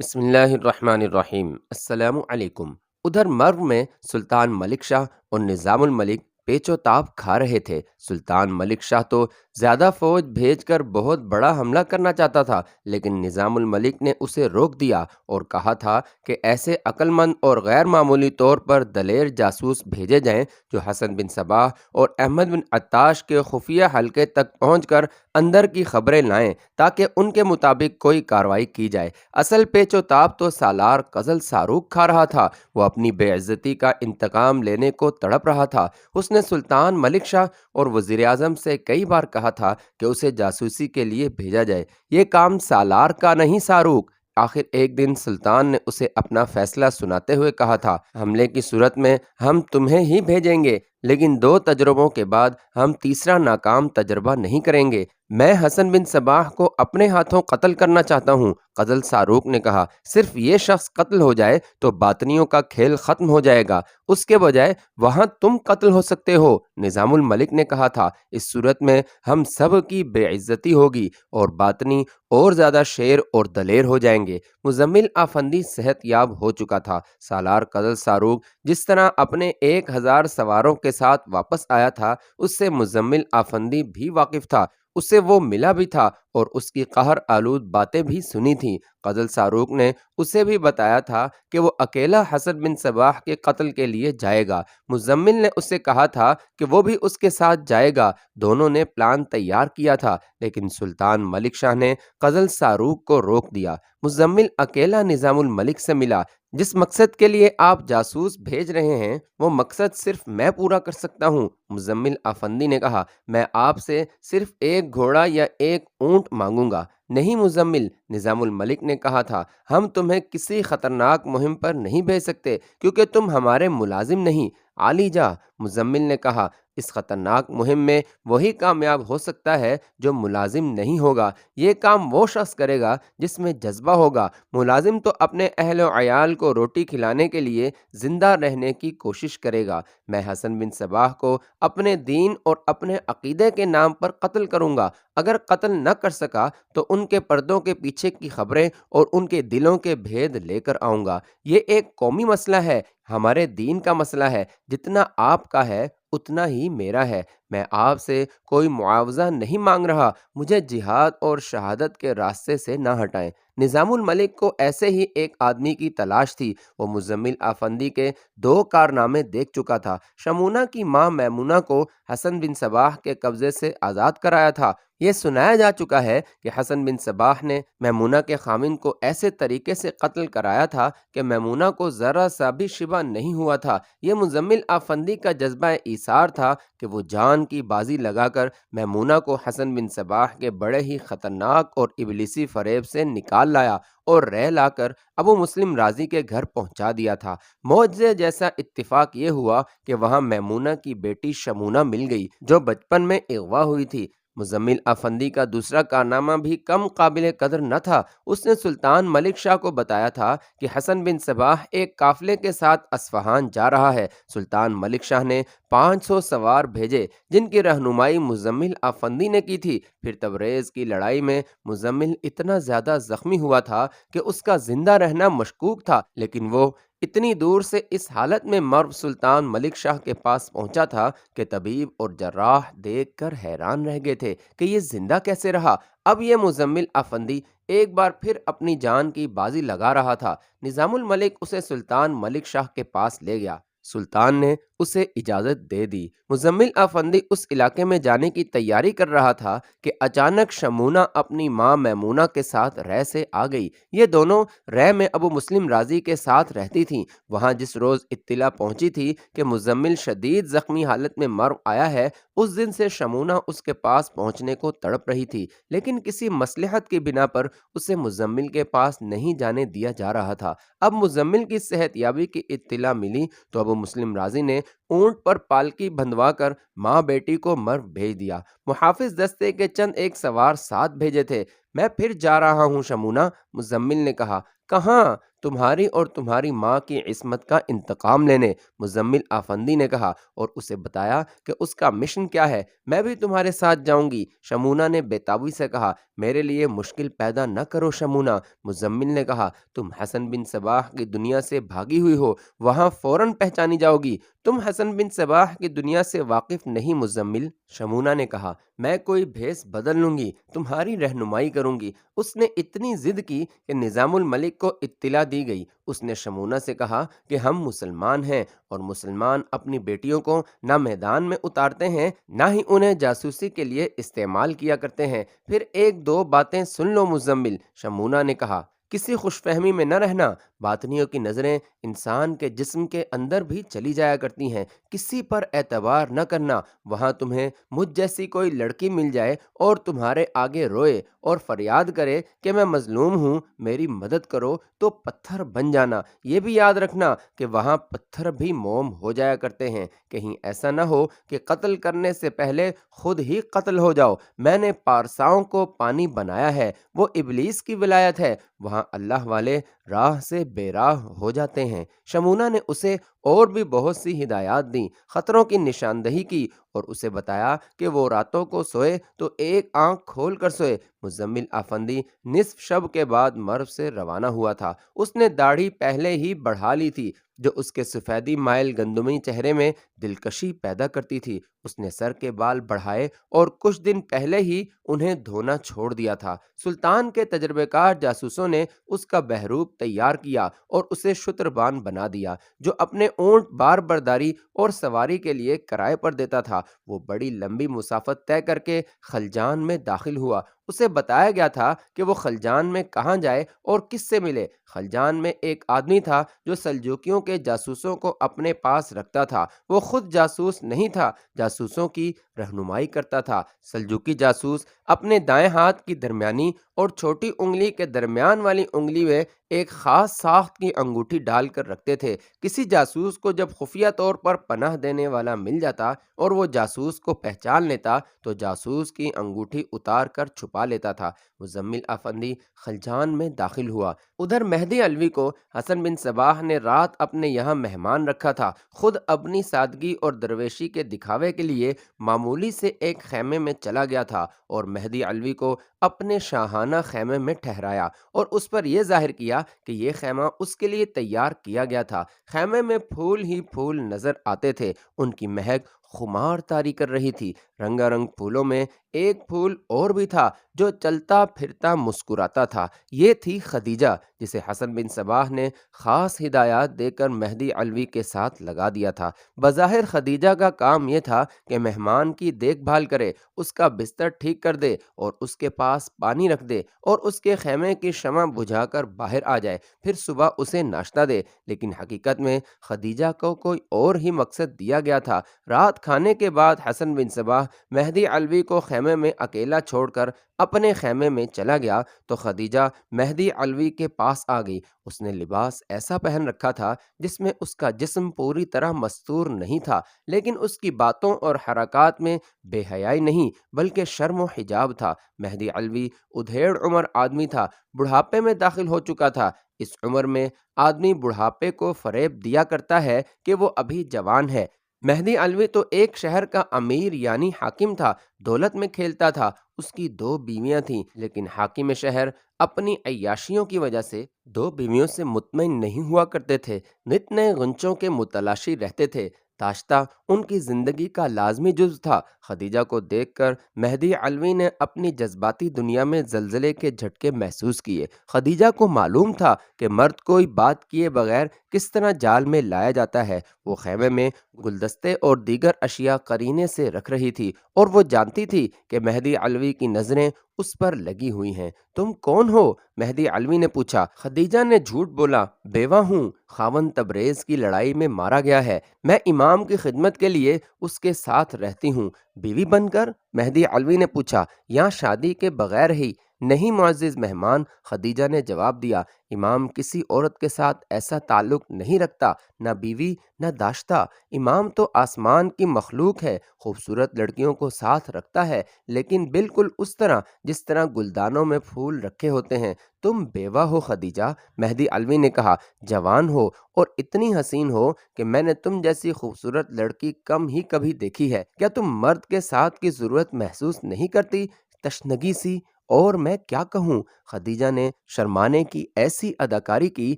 بسم اللہ الرحمن الرحیم۔ السلام علیکم۔ ادھر مرو میں سلطان ملک شاہ اور نظام الملک پیچ و تاب کھا رہے تھے۔ سلطان ملک شاہ تو زیادہ فوج بھیج کر بہت بڑا حملہ کرنا چاہتا تھا، لیکن نظام الملک نے اسے روک دیا اور کہا تھا کہ ایسے عقل مند اور غیر معمولی طور پر دلیر جاسوس بھیجے جائیں جو حسن بن صباح اور احمد بن عطاش کے خفیہ حلقے تک پہنچ کر اندر کی خبریں لائیں تاکہ ان کے مطابق کوئی کارروائی کی جائے۔ اصل پیچ و تاب تو سالار قزل ساروق کھا رہا تھا۔ وہ اپنی بے عزتی کا انتقام لینے کو تڑپ رہا تھا۔ اس نے سلطان ملک شاہ اور وزیر اعظم سے کئی بار کہا تھا کہ اسے جاسوسی کے لیے بھیجا جائے۔ یہ کام سالار کا نہیں ساروق۔ آخر ایک دن سلطان نے اسے اپنا فیصلہ سناتے ہوئے کہا تھا، حملے کی صورت میں ہم تمہیں ہی بھیجیں گے، لیکن 2 تجربوں کے بعد ہم تیسرا ناکام تجربہ نہیں کریں گے۔ میں حسن بن صباح کو اپنے ہاتھوں قتل کرنا چاہتا ہوں۔ قزل ساروق نے کہا، صرف یہ شخص قتل ہو جائے تو باطنیوں کا کھیل ختم ہو جائے گا، اس کے بجائے وہاں تم قتل ہو سکتے ہو۔ نظام الملک نے کہا تھا، اس صورت میں ہم سب کی بے عزتی ہوگی اور باطنی اور زیادہ شیر اور دلیر ہو جائیں گے۔ مزمل آفندی صحت یاب ہو چکا تھا۔ سالار قزل ساروق جس طرح اپنے 1000 سواروں کے ساتھ واپس آیا تھا، اس سے مزمل آفندی بھی واقف تھا۔ اسے وہ ملا بھی تھا اور اس کی قہر آلود باتیں بھی سنی تھیں۔ قزل ساروق نے اسے بھی بتایا تھا کہ وہ اکیلا حسن بن صباح کے قتل کے لیے جائے گا۔ مزمل نے اسے کہا تھا کہ وہ بھی اس کے ساتھ جائے گا۔ دونوں نے پلان تیار کیا تھا، لیکن سلطان ملک شاہ نے قزل ساروق کو روک دیا۔ مزمل اکیلا نظام الملک سے ملا۔ جس مقصد کے لیے آپ جاسوس بھیج رہے ہیں وہ مقصد صرف میں پورا کر سکتا ہوں۔ مزمل آفندی نے کہا، میں آپ سے صرف 1 گھوڑا یا 1 اونٹ مانگوں گا۔ نہیں مزمل، نظام الملک نے کہا تھا، ہم تمہیں کسی خطرناک مہم پر نہیں بھیج سکتے کیونکہ تم ہمارے ملازم نہیں۔ عالی جا، مزمل نے کہا، اس خطرناک مہم میں وہی کامیاب ہو سکتا ہے جو ملازم نہیں ہوگا۔ یہ کام وہ شخص کرے گا جس میں جذبہ ہوگا۔ ملازم تو اپنے اہل و عیال کو روٹی کھلانے کے لیے زندہ رہنے کی کوشش کرے گا۔ میں حسن بن صباح کو اپنے دین اور اپنے عقیدے کے نام پر قتل کروں گا۔ اگر قتل نہ کر سکا تو ان کے پردوں کے پیچھے کی خبریں اور ان کے دلوں کے بھید لے کر آؤں گا۔ یہ ایک قومی مسئلہ ہے، ہمارے دین کا مسئلہ ہے۔ جتنا آپ کا ہے اتنا ہی میرا ہے۔ میں آپ سے کوئی معاوضہ نہیں مانگ رہا، مجھے جہاد اور شہادت کے راستے سے نہ ہٹائیں۔ نظام الملک کو ایسے ہی ایک آدمی کی تلاش تھی۔ وہ مزمل آفندی کے 2 کارنامے دیکھ چکا تھا۔ شمونہ کی ماں میمونہ کو حسن بن صباح کے قبضے سے آزاد کرایا تھا۔ یہ سنایا جا چکا ہے کہ حسن بن صباح نے میمونہ کے خامند کو ایسے طریقے سے قتل کرایا تھا کہ میمونہ کو ذرا سا بھی شبہ نہیں ہوا تھا۔ یہ مزمل آفندی کا جذبہ ایثار تھا کہ وہ جان کی بازی لگا کر میمونہ کو حسن بن صباح کے بڑے ہی خطرناک اور ابلیسی فریب سے نکال لایا اور رہ لا کر ابو مسلم رازی کے گھر پہنچا دیا تھا۔ معجزے جیسا اتفاق یہ ہوا کہ وہاں میمونہ کی بیٹی شمونہ مل گئی جو بچپن میں اغوا ہوئی تھی۔ مزمل آفندی کا دوسرا کارنامہ بھی کم قابل قدر نہ تھا۔ اس نے سلطان ملک شاہ کو بتایا تھا کہ حسن بن صباح ایک قافلے کے ساتھ اصفہان جا رہا ہے۔ سلطان ملک شاہ نے 500 سوار بھیجے جن کی رہنمائی مزمل آفندی نے کی تھی۔ پھر تبریز کی لڑائی میں مزمل اتنا زیادہ زخمی ہوا تھا کہ اس کا زندہ رہنا مشکوک تھا، لیکن وہ اتنی دور سے اس حالت میں مرو سلطان ملک شاہ کے پاس پہنچا تھا کہ طبیب اور جراح دیکھ کر حیران رہ گئے تھے کہ یہ زندہ کیسے رہا۔ اب یہ مزمل آفندی ایک بار پھر اپنی جان کی بازی لگا رہا تھا۔ نظام الملک اسے سلطان ملک شاہ کے پاس لے گیا۔ سلطان نے اسے اجازت دے دی۔ مزمل آفندی اس علاقے میں جانے کی تیاری کر رہا تھا کہ اچانک شمونہ اپنی ماں میمونہ کے ساتھ رے سے آ گئی۔ یہ دونوں رے میں ابو مسلم رازی کے ساتھ رہتی تھیں۔ وہاں جس روز اطلاع پہنچی تھی کہ مزمل شدید زخمی حالت میں مر آیا ہے، اس دن سے شمونہ اس کے پاس پہنچنے کو تڑپ رہی تھی، لیکن کسی مصلحت کی بنا پر اسے مزمل کے پاس نہیں جانے دیا جا رہا تھا۔ اب مزمل کی صحت یابی کی اطلاع ملی تو ابو مسلم رازی نے اونٹ پر پالکی بندھوا کر ماں بیٹی کو مرو بھیج دیا۔ محافظ دستے کے چند 1 سوار ساتھ بھیجے تھے۔ میں پھر جا رہا ہوں شمونہ، مزمل نے کہا، کہاں؟ تمہاری اور تمہاری ماں کی عصمت کا انتقام لینے۔ مزمل آفندی نے کہا اور اسے بتایا کہ اس کا مشن کیا ہے۔ میں بھی تمہارے ساتھ جاؤں گی۔ شمونہ نے بےتابی سے کہا، میرے لیے مشکل پیدا نہ کرو شمونہ۔ مزمل نے کہا، تم حسن بن صباح کی دنیا سے بھاگی ہوئی ہو، وہاں فوراً پہچانی جاؤ گی۔ تم حسن بن صباح کی دنیا سے واقف نہیں مزمل۔ شمونہ نے کہا، میں کوئی بھیس بدل لوں گی، تمہاری رہنمائی کروں گی۔ اس نے اتنی ضد کی کہ نظام الملک کو اطلاع دی گئی۔ اس نے شمونہ سے کہا کہ ہم مسلمان ہیں اور مسلمان اپنی بیٹیوں کو نہ میدان میں اتارتے ہیں نہ ہی انہیں جاسوسی کے لیے استعمال کیا کرتے ہیں۔ پھر ایک دو باتیں سن لو مزمل، شمونہ نے کہا، کسی خوش فہمی میں نہ رہنا۔ باطنیوں کی نظریں انسان کے جسم کے اندر بھی چلی جایا کرتی ہیں، کسی پر اعتبار نہ کرنا۔ وہاں تمہیں مجھ جیسی کوئی لڑکی مل جائے اور تمہارے آگے روئے اور فریاد کرے کہ میں مظلوم ہوں، میری مدد کرو، تو پتھر بن جانا۔ یہ بھی یاد رکھنا کہ وہاں پتھر بھی موم ہو جایا کرتے ہیں، کہیں ایسا نہ ہو کہ قتل کرنے سے پہلے خود ہی قتل ہو جاؤ۔ میں نے پارساؤں کو پانی بنایا ہے، وہ ابلیس کی ولایت ہے، وہاں اللہ والے راہ سے بے راہ ہو جاتے ہیں۔ شمونہ نے اسے اور بھی بہت سی ہدایات دیں، خطروں کی نشاندہی کی اور اسے بتایا کہ وہ راتوں کو سوئے تو ایک آنکھ کھول کر سوئے۔ مزمل آفندی نصف شب کے بعد مرو سے روانہ ہوا تھا۔ اس نے داڑھی پہلے ہی بڑھا لی تھی جو اس کے سفیدی مائل گندمی چہرے میں دلکشی پیدا کرتی تھی۔ اس نے سر کے بال بڑھائے اور کچھ دن پہلے ہی انہیں دھونا چھوڑ دیا تھا۔ سلطان کے تجربے کار جاسوسوں نے اس کا بہروپ تیار کیا اور اسے شتربان بنا دیا جو اپنے اونٹ بار برداری اور سواری کے لیے کرائے پر دیتا تھا۔ وہ بڑی لمبی مسافت طے کر کے خلجان میں داخل ہوا۔ اسے بتایا گیا تھا کہ وہ خلجان میں کہاں جائے اور کس سے ملے۔ خلجان میں ایک آدمی تھا جو سلجوکیوں کے جاسوسوں کو اپنے پاس رکھتا تھا۔ وہ خود جاسوس نہیں تھا، جاسوسوں کی رہنمائی کرتا تھا۔ سلجوکی جاسوس اپنے دائیں ہاتھ کی درمیانی اور چھوٹی انگلی کے درمیان والی انگلی میں ایک خاص ساخت کی انگوٹھی ڈال کر رکھتے تھے۔ کسی جاسوس کو جب خفیہ طور پر پناہ دینے والا مل جاتا اور وہ جاسوس کو پہچان لیتا تو جاسوس کی انگوٹھی اتار کر چھپا لیتا تھا۔ مزمل آفندی خلجان میں داخل ہوا۔ ادھر مہدی علوی کو حسن بن صباح نے رات اپنے یہاں مہمان رکھا تھا۔ خود اپنی سادگی اور درویشی کے دکھاوے کے لیے معمولی سے ایک خیمے میں چلا گیا تھا اور مہدی علوی کو اپنے شاہانہ خیمے میں ٹھہرایا اور اس پر یہ ظاہر کیا کہ یہ خیمہ اس کے لیے تیار کیا گیا تھا۔ خیمے میں پھول ہی پھول نظر آتے تھے، ان کی مہک خمار طاری کر رہی تھی۔ رنگا رنگ پھولوں میں ایک پھول اور بھی تھا جو چلتا پھرتا مسکراتا تھا۔ یہ تھی خدیجہ، جسے حسن بن صباح نے خاص ہدایات دے کر مہدی علوی کے ساتھ لگا دیا تھا۔ بظاہر خدیجہ کا کام یہ تھا کہ مہمان کی دیکھ بھال کرے، اس کا بستر ٹھیک کر دے اور اس کے پاس پانی رکھ دے اور اس کے خیمے کی شمع بجھا کر باہر آ جائے، پھر صبح اسے ناشتہ دے۔ لیکن حقیقت میں خدیجہ کو کوئی اور ہی مقصد دیا گیا تھا۔ رات کھانے کے بعد حسن بن صباح مہدی علوی کو خیمے میں اکیلا چھوڑ کر اپنے خیمے میں چلا گیا تو خدیجہ مہدی علوی کے پاس آ گئی۔ اس نے لباس ایسا پہن رکھا تھا جس میں اس کا جسم پوری طرح مستور نہیں تھا، لیکن اس کی باتوں اور حرکات میں بے حیائی نہیں بلکہ شرم و حجاب تھا۔ مہدی علوی ادھیڑ عمر آدمی تھا، بڑھاپے میں داخل ہو چکا تھا۔ اس عمر میں آدمی بڑھاپے کو فریب دیا کرتا ہے کہ وہ ابھی جوان ہے۔ مہدی علوی تو ایک شہر کا امیر یعنی حاکم تھا، دولت میں کھیلتا تھا۔ اس کی دو بیویاں تھیں، لیکن حاکم شہر اپنی عیاشیوں کی وجہ سے دو بیویوں سے مطمئن نہیں ہوا کرتے تھے، نت نئے غنچوں کے متلاشی رہتے تھے۔ داشتہ ان کی زندگی کا لازمی جز تھا۔ خدیجہ کو دیکھ کر مہدی علوی نے اپنی جذباتی دنیا میں زلزلے کے جھٹکے محسوس کیے۔ خدیجہ کو معلوم تھا کہ مرد کوئی بات کیے بغیر کس طرح جال میں لایا جاتا ہے۔ وہ خیمے میں گلدستے اور دیگر اشیاء قرینے سے رکھ رہی تھی اور وہ جانتی تھی کہ مہدی علوی کی نظریں اس پر لگی ہوئی ہیں۔ تم کون ہو؟ مہدی علوی نے پوچھا۔ خدیجہ نے جھوٹ بولا، بیوہ ہوں، خاوند تبریز کی لڑائی میں مارا گیا ہے، میں امام کی خدمت کے لیے اس کے ساتھ رہتی ہوں۔ بیوی بن کر؟ مہدی علوی نے پوچھا۔ یا شادی کے بغیر ہی؟ نہیں معزز مہمان، خدیجہ نے جواب دیا، امام کسی عورت کے ساتھ ایسا تعلق نہیں رکھتا، نہ بیوی نہ داشتہ۔ امام تو آسمان کی مخلوق ہے، خوبصورت لڑکیوں کو ساتھ رکھتا ہے، لیکن بالکل اس طرح جس طرح گلدانوں میں پھول رکھے ہوتے ہیں۔ تم بیوہ ہو خدیجہ؟ مہدی علوی نے کہا، جوان ہو اور اتنی حسین ہو کہ میں نے تم جیسی خوبصورت لڑکی کم ہی کبھی دیکھی ہے۔ کیا تم مرد کے ساتھ کی ضرورت محسوس نہیں کرتی؟ تشنگی سی، اور میں کیا کہوں؟ خدیجہ نے شرمانے کی ایسی اداکاری کی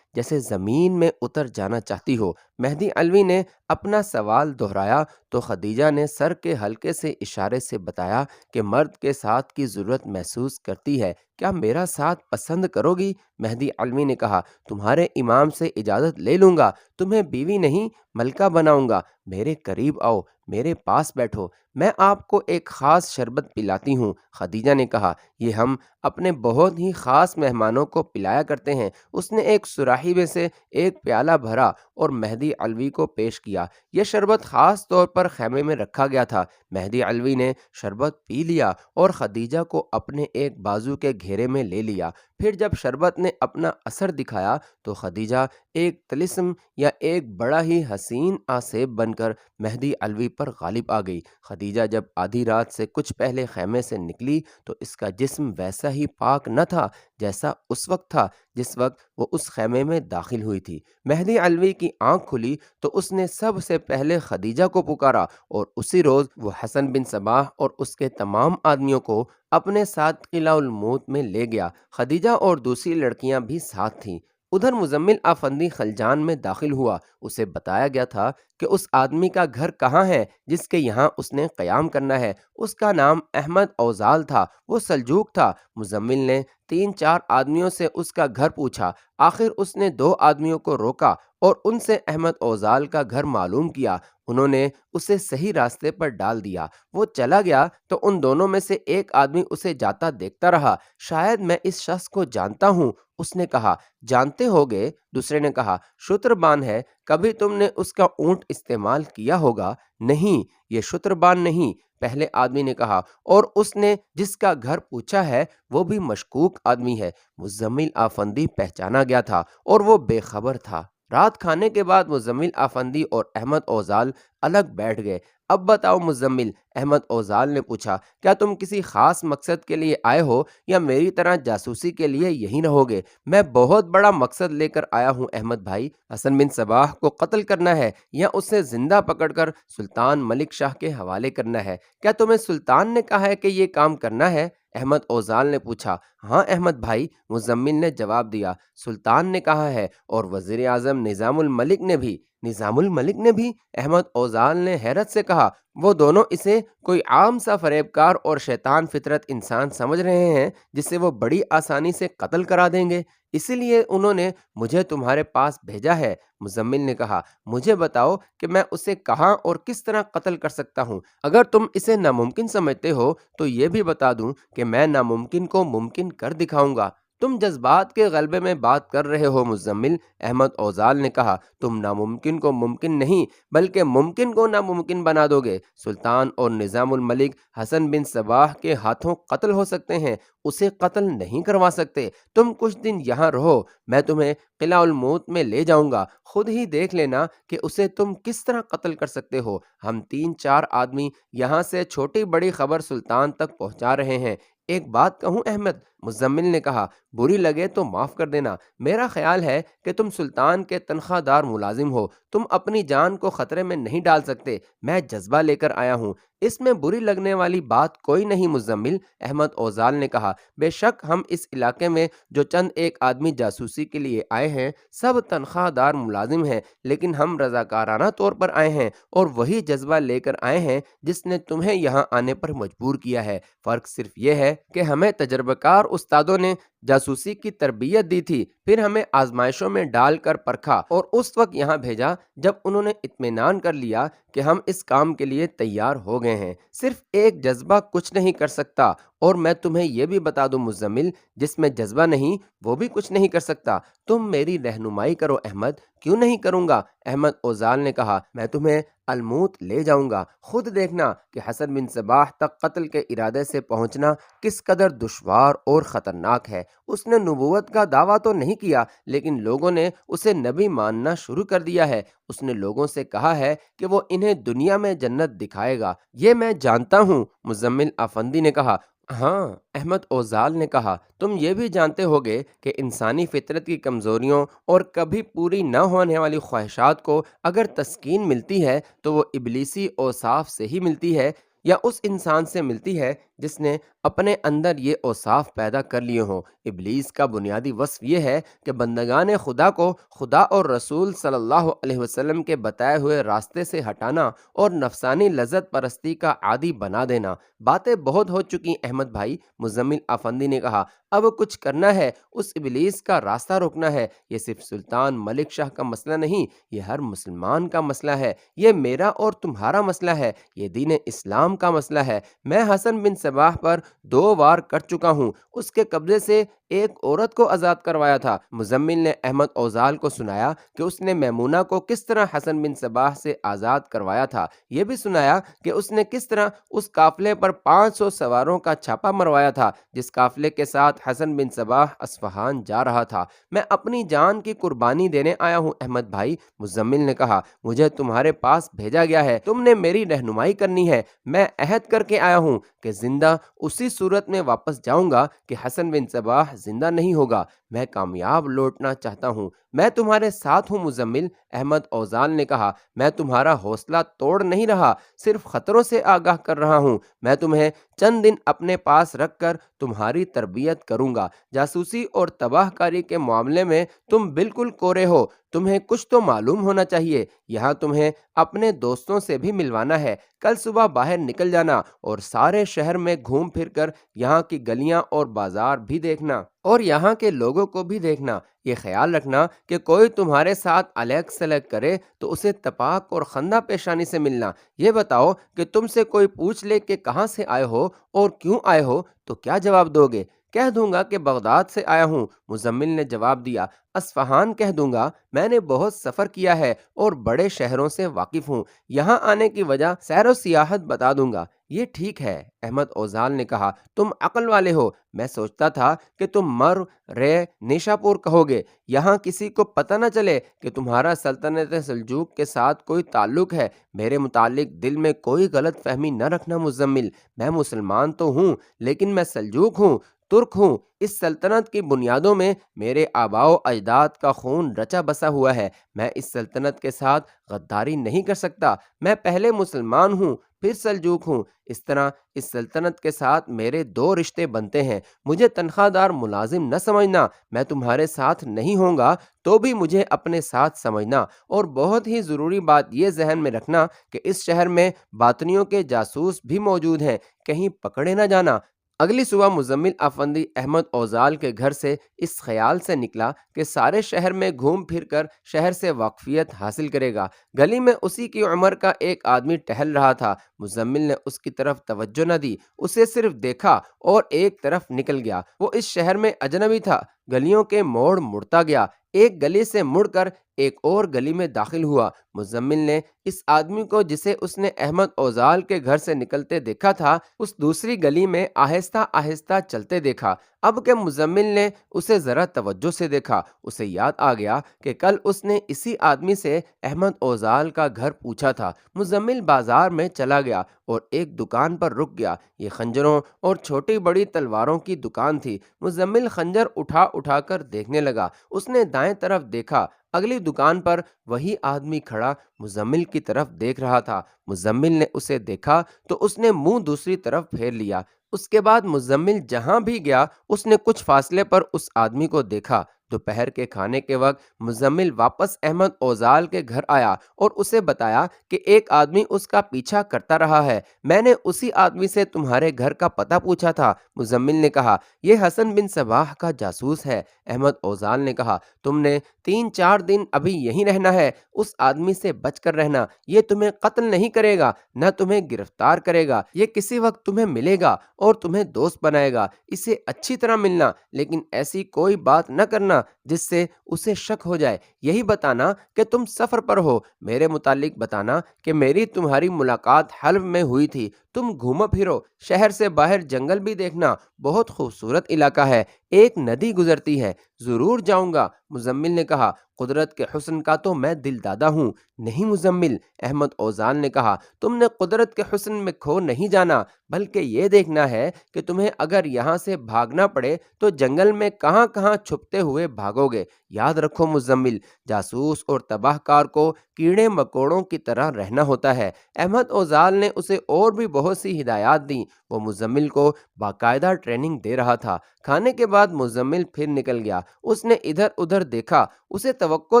جیسے زمین میں اتر جانا چاہتی ہو۔ مہدی علوی نے اپنا سوال دہرایا تو خدیجہ نے سر کے ہلکے سے اشارے سے بتایا کہ مرد کے ساتھ کی ضرورت محسوس کرتی ہے۔ کیا میرا ساتھ پسند کرو گی؟ مہدی علوی نے کہا، تمہارے امام سے اجازت لے لوں گا، تمہیں بیوی نہیں ملکہ بناؤں گا۔ میرے قریب آؤ، میرے پاس بیٹھو، میں آپ کو ایک خاص شربت پلاتی ہوں۔ خدیجہ نے کہا، یہ ہم اپنے بہت ہی خاص مہمانوں کو پلایا کرتے ہیں۔ اس نے ایک سراہی میں سے ایک پیالہ بھرا اور مہدی علوی کو پیش کیا۔ یہ شربت خاص طور پر خیمے میں رکھا گیا تھا۔ مہدی علوی نے شربت پی لیا اور خدیجہ کو اپنے ایک بازو کے گھیرے میں لے لیا۔ پھر جب شربت نے اپنا اثر دکھایا تو خدیجہ ایک طلسم یا ایک بڑا ہی حسین آسیب بن کر مہدی علوی پر غالب آ گئی۔ خدیجہ جب آدھی رات سے کچھ پہلے خیمے سے نکلی تو اس کا جسم ویسا ہی پاک نہ تھا جیسا اس وقت تھا جس وقت وہ اس خیمے میں داخل ہوئی تھی۔ مہدی علوی کی آنکھ کھلی تو اس نے سب سے پہلے خدیجہ کو پکارا، اور اسی روز وہ حسن بن صباح اور اس کے تمام آدمیوں کو اپنے ساتھ قلعہ الموت میں لے گیا۔ خدیجہ اور دوسری لڑکیاں بھی ساتھ تھیں۔ ادھر مزمل آفندی خلجان میں داخل ہوا۔ اسے بتایا گیا تھا کہ اس آدمی کا گھر کہاں ہے جس کے یہاں اس نے قیام کرنا ہے۔ اس کا نام احمد اوزال تھا، وہ سلجوق تھا۔ مزمل نے 3-4 آدمیوں سے اس کا گھر پوچھا، آخر اس نے 2 آدمیوں کو روکا اور ان سے احمد اوزال کا گھر معلوم کیا۔ انہوں نے اسے صحیح راستے پر ڈال دیا۔ وہ چلا گیا تو ان دونوں میں سے ایک آدمی اسے جاتا دیکھتا رہا۔ شاید میں اس شخص کو جانتا ہوں، اس نے کہا۔ جانتے ہوگے؟ دوسرے نے کہا، شتربان ہے، کبھی تم نے اس کا اونٹ استعمال کیا ہوگا؟ نہیں، یہ شتربان نہیں، پہلے آدمی نے کہا، اور اس نے جس کا گھر پوچھا ہے وہ بھی مشکوک آدمی ہے۔ مزمل آفندی پہچانا گیا تھا اور وہ بے خبر تھا۔ رات کھانے کے بعد مزمل آفندی اور احمد اوزال الگ بیٹھ گئے۔ اب بتاؤ مزمل، احمد اوزال نے پوچھا، کیا تم کسی خاص مقصد کے لیے آئے ہو یا میری طرح جاسوسی کے لیے یہی رہو گے؟ میں بہت بڑا مقصد لے کر آیا ہوں احمد بھائی، حسن بن صباح کو قتل کرنا ہے یا اسے زندہ پکڑ کر سلطان ملک شاہ کے حوالے کرنا ہے۔ کیا تمہیں سلطان نے کہا ہے کہ یہ کام کرنا ہے؟ احمد اوزال نے پوچھا۔ ہاں احمد بھائی، مزمل نے جواب دیا، سلطان نے کہا ہے، اور وزیر اعظم نظام الملک نے بھی۔ نظام الملک نے بھی؟ احمد اوزال نے حیرت سے کہا۔ وہ دونوں اسے کوئی عام سا فریب کار اور شیطان فطرت انسان سمجھ رہے ہیں جسے وہ بڑی آسانی سے قتل کرا دیں گے، اسی لیے انہوں نے مجھے تمہارے پاس بھیجا ہے۔ مزمل نے کہا، مجھے بتاؤ کہ میں اسے کہاں اور کس طرح قتل کر سکتا ہوں۔ اگر تم اسے ناممکن سمجھتے ہو تو یہ بھی بتا دوں کہ میں ناممکن کو ممکن کر دکھاؤں گا۔ تم جذبات کے غلبے میں بات کر رہے ہو مزمل، احمد اوزال نے کہا۔ تم ناممکن کو ممکن نہیں بلکہ ممکن کو ناممکن بنا دو گے۔ سلطان اور نظام الملک حسن بن صباح کے ہاتھوں قتل ہو سکتے ہیں، اسے قتل نہیں کروا سکتے۔ تم کچھ دن یہاں رہو، میں تمہیں قلعہ الموت میں لے جاؤں گا، خود ہی دیکھ لینا کہ اسے تم کس طرح قتل کر سکتے ہو۔ ہم 3-4 آدمی یہاں سے چھوٹی بڑی خبر سلطان تک پہنچا رہے ہیں۔ ایک بات کہوں احمد، مزمل نے کہا، بری لگے تو معاف کر دینا، میرا خیال ہے کہ تم سلطان کے تنخواہ دار ملازم ہو، تم اپنی جان کو خطرے میں نہیں ڈال سکتے، میں جذبہ لے کر آیا ہوں، اس میں بری لگنے والی بات کوئی نہیں مزمل، احمد اوزال نے کہا۔ بے شک ہم اس علاقے میں جو چند ایک آدمی جاسوسی کے لیے آئے ہیں سب تنخواہ دار ملازم ہیں، لیکن ہم رضاکارانہ طور پر آئے ہیں اور وہی جذبہ لے کر آئے ہیں جس نے تمہیں یہاں آنے پر مجبور کیا ہے۔ فرق صرف یہ ہے کہ ہمیں تجربہ کار استادوں نے جاسوسی کی تربیت دی تھی، پھر ہمیں آزمائشوں میں ڈال کر پرکھا اور اس وقت یہاں بھیجا جب انہوں نے اطمینان کر لیا کہ ہم اس کام کے لیے تیار ہو گئے ہیں۔ صرف ایک جذبہ کچھ نہیں کر سکتا، اور میں تمہیں یہ بھی بتا دوں مزمل، جس میں جذبہ نہیں وہ بھی کچھ نہیں کر سکتا۔ تم میری رہنمائی کرو احمد۔ کیوں نہیں کروں گا؟ احمد اوزال نے کہا، میں تمہیں الموت لے جاؤں گا، خود دیکھنا کہ حسن بن صباح تک قتل کے ارادے سے پہنچنا کس قدر دشوار اور خطرناک ہے۔ اس نے نبوت کا دعویٰ تو نہیں کیا، لیکن لوگوں نے اسے نبی ماننا شروع کر دیا ہے۔ اس نے لوگوں سے کہا ہے کہ وہ انہیں دنیا میں جنت دکھائے گا۔ یہ میں جانتا ہوں، مزمل آفندی نے کہا۔ ہاں، احمد اوزال نے کہا، تم یہ بھی جانتے ہوگے کہ انسانی فطرت کی کمزوریوں اور کبھی پوری نہ ہونے والی خواہشات کو اگر تسکین ملتی ہے تو وہ ابلیسی اوصاف سے ہی ملتی ہے، یا اس انسان سے ملتی ہے جس نے اپنے اندر یہ اوصاف پیدا کر لیے ہوں۔ ابلیس کا بنیادی وصف یہ ہے کہ بندگان خدا کو خدا اور رسول صلی اللہ علیہ وسلم کے بتائے ہوئے راستے سے ہٹانا اور نفسانی لذت پرستی کا عادی بنا دینا۔ باتیں بہت ہو چکی احمد بھائی، مزمل آفندی نے کہا، اب کچھ کرنا ہے، اس ابلیس کا راستہ روکنا ہے۔ یہ صرف سلطان ملک شاہ کا مسئلہ نہیں، یہ ہر مسلمان کا مسئلہ ہے، یہ میرا اور تمہارا مسئلہ ہے، یہ دین اسلام کا مسئلہ ہے۔ میں حسن بن صباح پر 2 وار کر چکا ہوں، اس کے قبضے سے ایک عورت کو آزاد کروایا تھا۔ مزمل نے احمد اوزال کو سنایا کہ اس نے میمونہ کو کس طرح حسن بن صباح سے آزاد کروایا تھا، یہ بھی سنایا کہ اس نے کس طرح اس قافلے پر 500 سواروں کا چھاپا مروایا تھا جس قافلے کے ساتھ حسن بن صباح اصفہان جا رہا تھا۔ میں اپنی جان کی قربانی دینے آیا ہوں احمد بھائی، مزمل نے کہا، مجھے تمہارے پاس بھیجا گیا ہے، تم نے میری رہنمائی کرنی ہے۔ میں عہد کر کے آیا ہوں کہ زندہ اسی صورت میں واپس جاؤں گا کہ حسن بن صباح زندہ نہیں ہوگا۔ میں کامیاب لوٹنا چاہتا ہوں، میں تمہارے ساتھ ہوں مزمل، احمد اوزال نے کہا۔ میں تمہارا حوصلہ توڑ نہیں رہا، صرف خطروں سے آگاہ کر رہا ہوں۔ میں تمہیں چند دن اپنے پاس رکھ کر تمہاری تربیت کروں گا۔ جاسوسی اور تباہ کاری کے معاملے میں تم بالکل کورے ہو، تمہیں کچھ تو معلوم ہونا چاہیے۔ یہاں تمہیں اپنے دوستوں سے بھی ملوانا ہے، کل صبح باہر نکل جانا اور سارے شہر میں گھوم پھر کر یہاں کی گلیاں اور بازار بھی دیکھنا اور یہاں کے لوگوں کو بھی دیکھنا۔ یہ خیال رکھنا کہ کوئی تمہارے ساتھ الیک سلیک کرے تو اسے تپاک اور خندہ پیشانی سے ملنا۔ یہ بتاؤ کہ تم سے کوئی پوچھ لے کہ کہاں سے آئے ہو اور کیوں آئے ہو تو کیا جواب دو گے؟ کہہ دوں گا کہ بغداد سے آیا ہوں، مزمل نے جواب دیا۔ اصفہان کہہ دوں گا، میں نے بہت سفر کیا ہے اور بڑے شہروں سے واقف ہوں، یہاں آنے کی وجہ سیر و سیاحت بتا دوں گا۔ یہ ٹھیک ہے، احمد اوزال نے کہا، تم عقل والے ہو، میں سوچتا تھا کہ تم مر رے نیشا پور کہو گے، یہاں کسی کو پتہ نہ چلے کہ تمہارا سلطنت سلجوق کے ساتھ کوئی تعلق ہے۔ میرے متعلق دل میں کوئی غلط فہمی نہ رکھنا مزمل، میں مسلمان تو ہوں لیکن میں سلجوق ہوں، ترک ہوں۔ اس سلطنت کی بنیادوں میں میرے آباء و اجداد کا خون رچا بسا ہوا ہے، میں اس سلطنت کے ساتھ غداری نہیں کر سکتا۔ میں پہلے مسلمان ہوں پھر سلجوق ہوں، اس طرح اس سلطنت کے ساتھ میرے 2 رشتے بنتے ہیں۔ مجھے تنخواہ دار ملازم نہ سمجھنا، میں تمہارے ساتھ نہیں ہوں گا تو بھی مجھے اپنے ساتھ سمجھنا، اور بہت ہی ضروری بات یہ ذہن میں رکھنا کہ اس شہر میں باطنیوں کے جاسوس بھی موجود ہیں، کہیں پکڑے نہ جانا۔ اگلی صبح مزمل افندی احمد اوزال کے گھر سے اس خیال سے نکلا کہ سارے شہر میں گھوم پھر کر شہر سے واقفیت حاصل کرے گا۔ گلی میں اسی کی عمر کا ایک آدمی ٹہل رہا تھا، مزمل نے اس کی طرف توجہ نہ دی، اسے صرف دیکھا اور ایک طرف نکل گیا۔ وہ اس شہر میں اجنبی تھا، گلیوں کے موڑ مڑتا گیا، ایک گلی سے مڑ کر ایک اور گلی میں داخل ہوا۔ مزمل نے اس آدمی کو جسے اس نے احمد اوزال کے گھر سے نکلتے دیکھا تھا اس دوسری گلی میں آہستہ آہستہ چلتے دیکھا۔ اب کہ مزمل نے اسے ذرا توجہ سے دیکھا، اسے یاد آ گیا کہ کل اس نے اسی آدمی سے احمد اوزال کا گھر پوچھا تھا۔ مزمل بازار میں چلا گیا اور ایک دکان پر رک گیا، یہ خنجروں اور چھوٹی بڑی تلواروں کی دکان تھی۔ مزمل خنجر اٹھا اٹھا کر دیکھنے لگا، اس نے دائیں طرف دیکھا، اگلی دکان پر وہی آدمی کھڑا مزمل کی طرف دیکھ رہا تھا۔ مزمل نے اسے دیکھا تو اس نے منہ دوسری طرف پھیر لیا۔ اس کے بعد مزمل جہاں بھی گیا اس نے کچھ فاصلے پر اس آدمی کو دیکھا۔ دوپہر کے کھانے کے وقت مزمل واپس احمد اوزال کے گھر آیا اور اسے بتایا کہ ایک آدمی اس کا پیچھا کرتا رہا ہے، میں نے اسی آدمی سے تمہارے گھر کا پتہ پوچھا تھا۔ مزمل نے کہا، یہ حسن بن صباح کا جاسوس ہے۔ احمد اوزال نے کہا، تم نے 3 4 دن ابھی یہیں رہنا ہے، اس آدمی سے بچ کر رہنا، یہ تمہیں قتل نہیں کرے گا، نہ تمہیں گرفتار کرے گا، یہ کسی وقت تمہیں ملے گا اور تمہیں دوست بنائے گا، اسے اچھی طرح ملنا، لیکن ایسی کوئی بات نہ کرنا جس سے اسے شک ہو جائے، یہی بتانا کہ تم سفر پر ہو، میرے متعلق بتانا کہ میری تمہاری ملاقات حلب میں ہوئی تھی، تم گھومو پھرو، شہر سے باہر جنگل بھی دیکھنا، بہت خوبصورت علاقہ ہے، ایک ندی گزرتی ہے، ضرور جاؤں گا، مزمل نے کہا، قدرت کے حسن کا تو میں دل دادا ہوں۔ نہیں مزمل، احمد اوزال نے کہا، تم نے قدرت کے حسن میں کھو نہیں جانا، بلکہ یہ دیکھنا ہے کہ تمہیں اگر یہاں سے بھاگنا پڑے تو جنگل میں کہاں کہاں چھپتے ہوئے بھاگو گے۔ یاد رکھو مزمل، جاسوس اور تباہ کار کو کیڑے مکوڑوں کی طرح رہنا ہوتا ہے۔ احمد اوزال نے اسے اور بھی بہت سی ہدایات دیں۔ وہ مزمل کو باقاعدہ ٹریننگ دے رہا تھا۔ کھانے کے بعد مزمل پھر نکل گیا۔ اس نے ادھر ادھر دیکھا، اسے توقع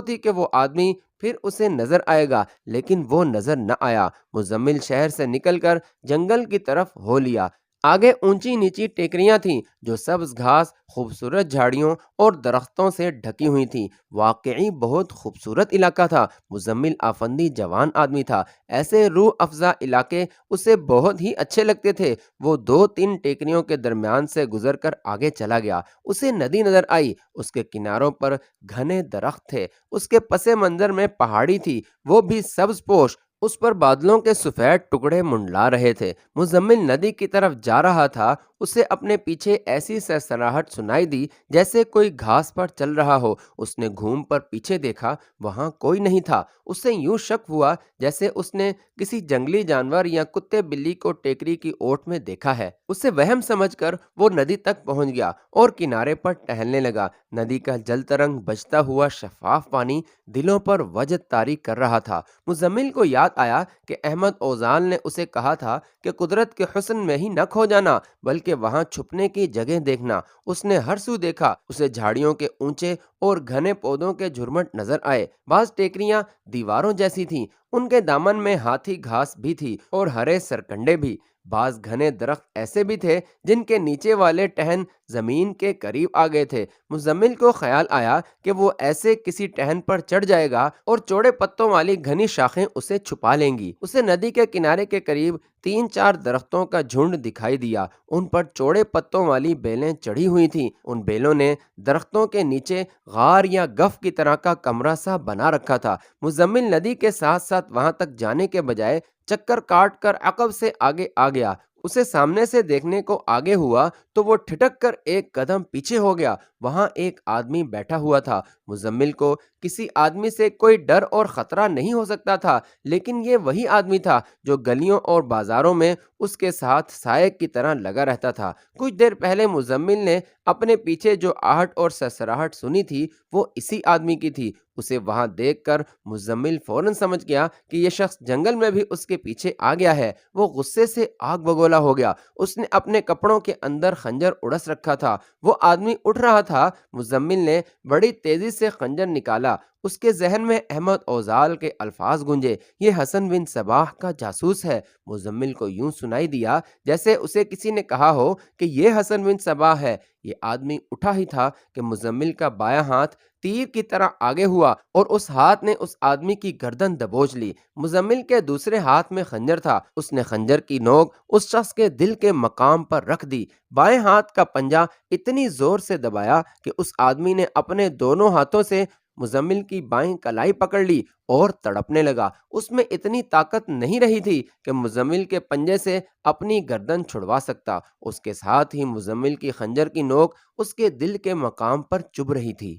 تھی کہ وہ آدمی پھر اسے نظر آئے گا، لیکن وہ نظر نہ آیا۔ مزمل شہر سے نکل کر جنگل کی طرف ہو لیا۔ آگے اونچی نیچی ٹیکریاں تھیں جو سبز گھاس، خوبصورت جھاڑیوں اور درختوں سے ڈھکی ہوئی تھیں۔ واقعی بہت خوبصورت علاقہ تھا۔ مزمل آفندی جوان آدمی تھا، ایسے روح افزا علاقے اسے بہت ہی اچھے لگتے تھے۔ وہ 2-3 ٹیکریوں کے درمیان سے گزر کر آگے چلا گیا۔ اسے ندی نظر آئی، اس کے کناروں پر گھنے درخت تھے، اس کے پس منظر میں پہاڑی تھی، وہ بھی سبز پوش، اس پر بادلوں کے سفید ٹکڑے منڈلا رہے تھے۔ مزمل ندی کی طرف جا رہا تھا، اسے اپنے پیچھے ایسی سرسراہٹ سنائی دی جیسے کوئی گھاس پر چل رہا ہو۔ اس نے گھوم پر پیچھے دیکھا، وہاں کوئی نہیں تھا۔ اسے یوں شک ہوا جیسے اس نے کسی جنگلی جانور یا کتے بلی کو ٹیکری کی اوٹ میں دیکھا ہے۔ اسے وہم سمجھ کر وہ ندی تک پہنچ گیا اور کنارے پر ٹہلنے لگا۔ ندی کا جل ترنگ بجتا ہوا شفاف پانی دلوں پر وجد طاری کر رہا تھا۔ مزمل کو یاد آیا کہ احمد اوزال نے اسے کہا تھا کہ قدرت کے حسن میں ہی نہ کھو جانا، بلکہ وہاں چھپنے کی جگہ دیکھنا۔ اس نے ہر سو دیکھا، اسے جھاڑیوں کے اونچے اور گھنے پودوں کے جھرمٹ نظر آئے۔ بعض ٹیکریاں دیواروں جیسی تھیں، ان کے دامن میں ہاتھی گھاس بھی تھی اور ہرے سرکنڈے بھی۔ بعض گھنے درخت ایسے بھی تھے جن کے نیچے والے ٹہن زمین کے قریب آ گئے تھے۔ مزمل کو خیال آیا کہ وہ ایسے کسی ٹہن پر چڑھ جائے گا اور چوڑے پتوں والی گھنی شاخیں اسے چھپا لیں گی۔ اسے ندی کے کنارے کے قریب 3-4 درختوں کا جھنڈ دکھائی دیا، ان پر چوڑے پتوں والی بیلیں چڑھی ہوئی تھیں۔ ان بیلوں نے درختوں کے نیچے غار یا گف کی طرح کا کمرہ سا بنا رکھا تھا۔ مزمل ندی کے ساتھ ساتھ وہاں تک جانے کے بجائے چکر کاٹ کر عقب سے آگے آ گیا۔ اسے سامنے سے دیکھنے کو آگے ہوا تو وہ ٹھٹک کر ایک قدم پیچھے ہو گیا۔ وہاں ایک آدمی بیٹھا ہوا تھا۔ مزمل کو کسی آدمی سے کوئی ڈر اور خطرہ نہیں ہو سکتا تھا، لیکن یہ وہی آدمی تھا جو گلیوں اور بازاروں میں اس کے ساتھ سائے کی طرح لگا رہتا تھا۔ کچھ دیر پہلے مزمل نے اپنے پیچھے جو آہٹ اور سرسراہٹ سنی تھی وہ اسی آدمی کی تھی۔ اسے وہاں دیکھ کر مزمل فوراً سمجھ گیا کہ یہ شخص جنگل میں بھی اس کے پیچھے آ گیا ہے۔ وہ غصے سے آگ بگولا ہو گیا۔ اس نے اپنے کپڑوں کے اندر خنجر اڑس رکھا تھا۔ وہ آدمی اٹھ رہا تھا۔ مزمل نے بڑی تیزی سے خنجر نکالا۔ اس کے ذہن میں احمد اوزال کے الفاظ گونجے، یہ حسن بن صباح کا جاسوس ہے۔ مزمل کو یوں سنائی دیا جیسے اسے کسی نے کہا ہو کہ یہ حسن بن صباح ہے۔ یہ آدمی اٹھا ہی تھا کہ مزمل کا بایاں ہاتھ تیر کی طرح آگے ہوا اور اس ہاتھ نے اس آدمی کی گردن دبوچ لی۔ مزمل کے دوسرے ہاتھ میں خنجر تھا۔ اس نے خنجر کی نوک اس شخص کے دل کے مقام پر رکھ دی۔ بائیں ہاتھ کا پنجہ اتنی زور سے دبایا کہ اس آدمی نے اپنے دونوں ہاتھوں سے مزمل کی بائیں کلائی پکڑ لی اور تڑپنے لگا۔ اس میں اتنی طاقت نہیں رہی تھی کہ مزمل کے پنجے سے اپنی گردن چھڑوا سکتا۔ اس کے ساتھ ہی مزمل کی خنجر کی نوک اس کے دل کے مقام پر چبھ رہی تھی۔